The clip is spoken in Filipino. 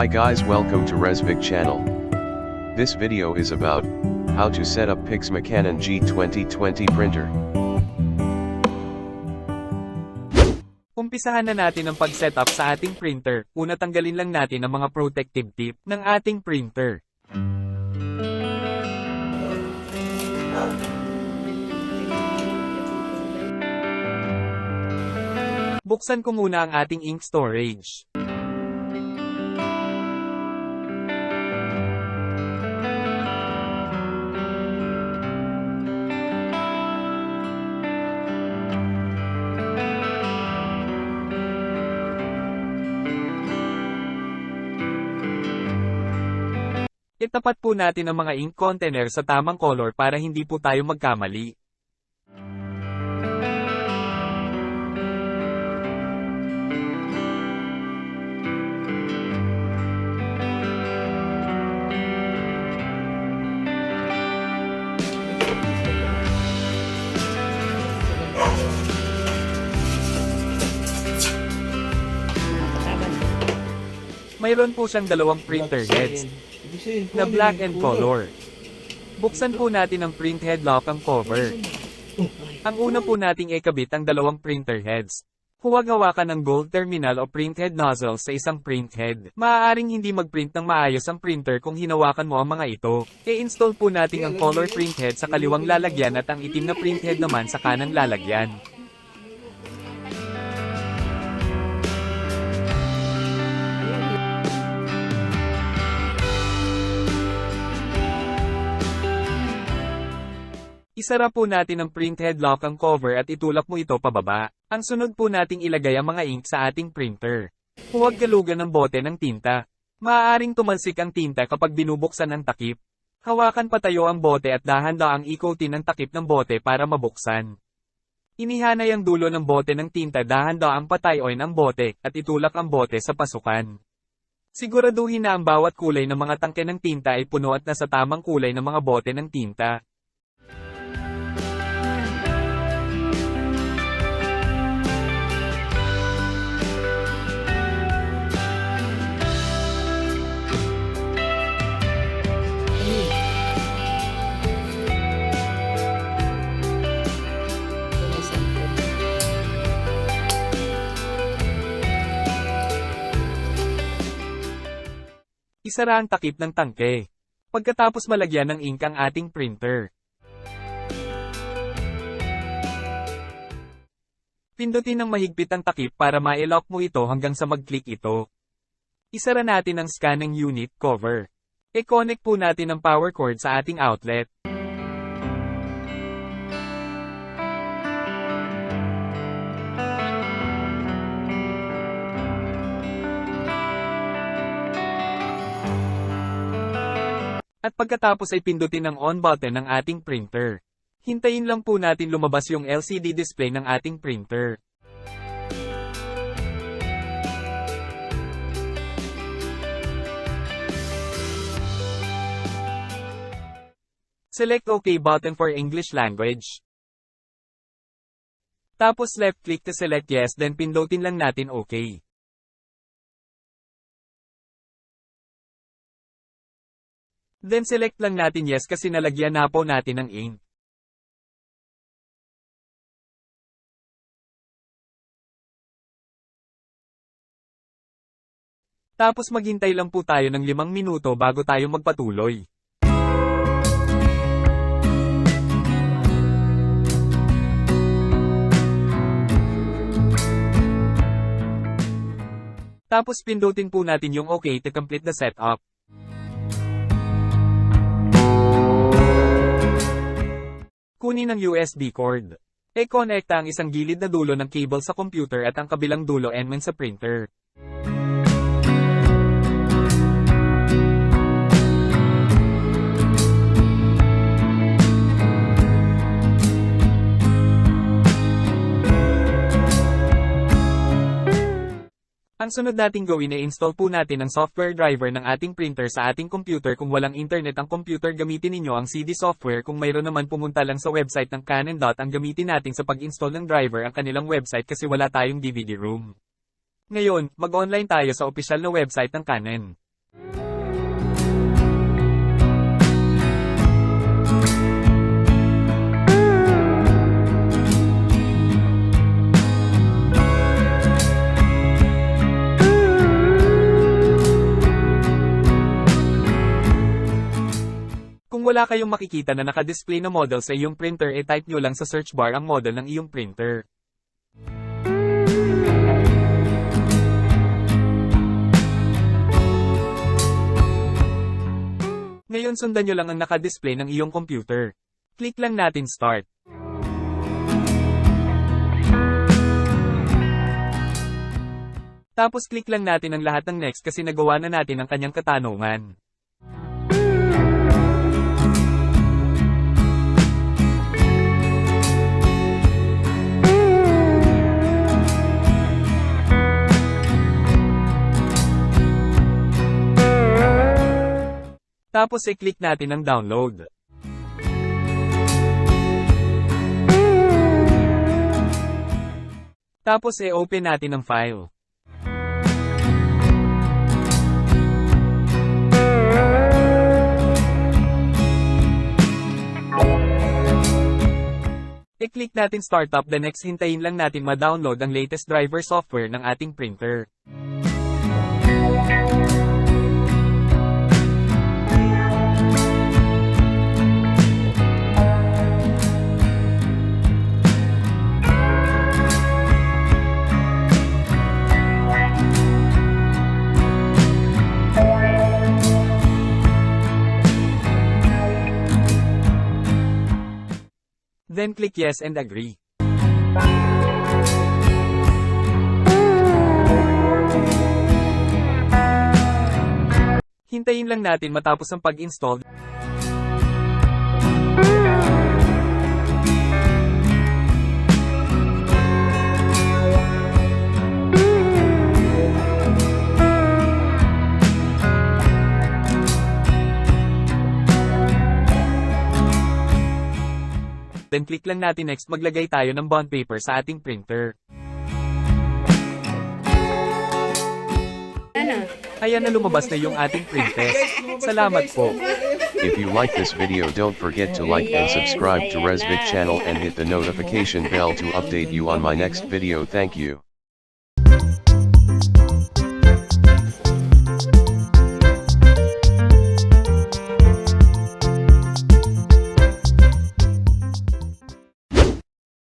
Hi guys, welcome to Resvic channel. This video is about how to set up Pixma Canon G2020 printer. Umpisahan na natin ang pag-setup sa ating printer. Una tanggalin lang natin ang mga protective tip ng ating printer. Buksan ko muna ang ating ink storage. Itapat po natin ang mga ink container sa tamang color para hindi po tayo magkamali. Mayroon po siyang dalawang printer heads na black and color. Buksan po natin ang print head lock ang cover. Ang una po nating ikabit ang dalawang printer heads. Huwag hawakan ng gold terminal o print head nozzle sa isang print head. Maaaring hindi mag-print ng maayos ang printer kung hinawakan mo ang mga ito. I-install po natin ang color print head sa kaliwang lalagyan at ang itim na print head naman sa kanang lalagyan. Isara po natin ang print head lock ang cover at itulak mo ito pababa. Ang sunod po nating ilagay ang mga ink sa ating printer. Huwag galugan ng bote ng tinta. Maaaring tumalsik ang tinta kapag binubuksan ang takip. Hawakan patayo ang bote at dahan-daang ikotin ang takip ng bote para mabuksan. Inihanay ang dulo ng bote ng tinta dahan-daang patayoin ang bote at itulak ang bote sa pasukan. Siguraduhin na ang bawat kulay ng mga tangke ng tinta ay puno at nasa tamang kulay ng mga bote ng tinta. Isara ang takip ng tangke. Pagkatapos malagyan ng ink ang ating printer. Pindutin ng mahigpit ang takip para ma-lock mo ito hanggang sa mag-click ito. Isara natin ang scanning unit cover. I-connect po natin ang power cord sa ating outlet. At pagkatapos ay pindutin ang on button ng ating printer. Hintayin lang po natin lumabas yung LCD display ng ating printer. Select OK button for English language. Tapos left click to select yes, then pindutin lang natin OK. Then select lang natin yes kasi nalagyan na po natin ng ink. Tapos maghintay lang po tayo ng 5 minuto bago tayo magpatuloy. Tapos pindutin po natin yung OK to complete the setup. Kunin ang USB cord. I-connecta ang isang gilid na dulo ng cable sa computer at ang kabilang dulo naman sa printer. Ang sunod nating gawin ay install po natin ang software driver ng ating printer sa ating computer. Kung walang internet ang computer, gamitin ninyo ang CD software. Kung mayroon naman, pumunta lang sa website ng Canon. Ang gamitin natin sa pag-install ng driver ang kanilang website kasi wala tayong DVD room. Ngayon, mag-online tayo sa opisyal na website ng Canon. Kung wala kayong makikita na naka-display na model sa iyong printer, type nyo lang sa search bar ang model ng iyong printer. Ngayon sundan nyo lang ang naka-display ng iyong computer. Click lang natin Start. Tapos click lang natin ang lahat ng next kasi nagawa na natin ang kanyang katanungan. Tapos i-click natin ang download. Tapos i-open natin ang file. I-click natin Start Up, the next hintayin lang natin ma-download ang latest driver software ng ating printer. Then click Yes and Agree. Hintayin lang natin matapos ang pag-install. Then click lang natin Next, maglagay tayo ng bond paper sa ating printer. Ayan na, lumabas na yung ating print test. Salamat po. If you like this video, don't forget to like and subscribe to ResVic channel and hit the notification bell to update you on my next video. Thank you.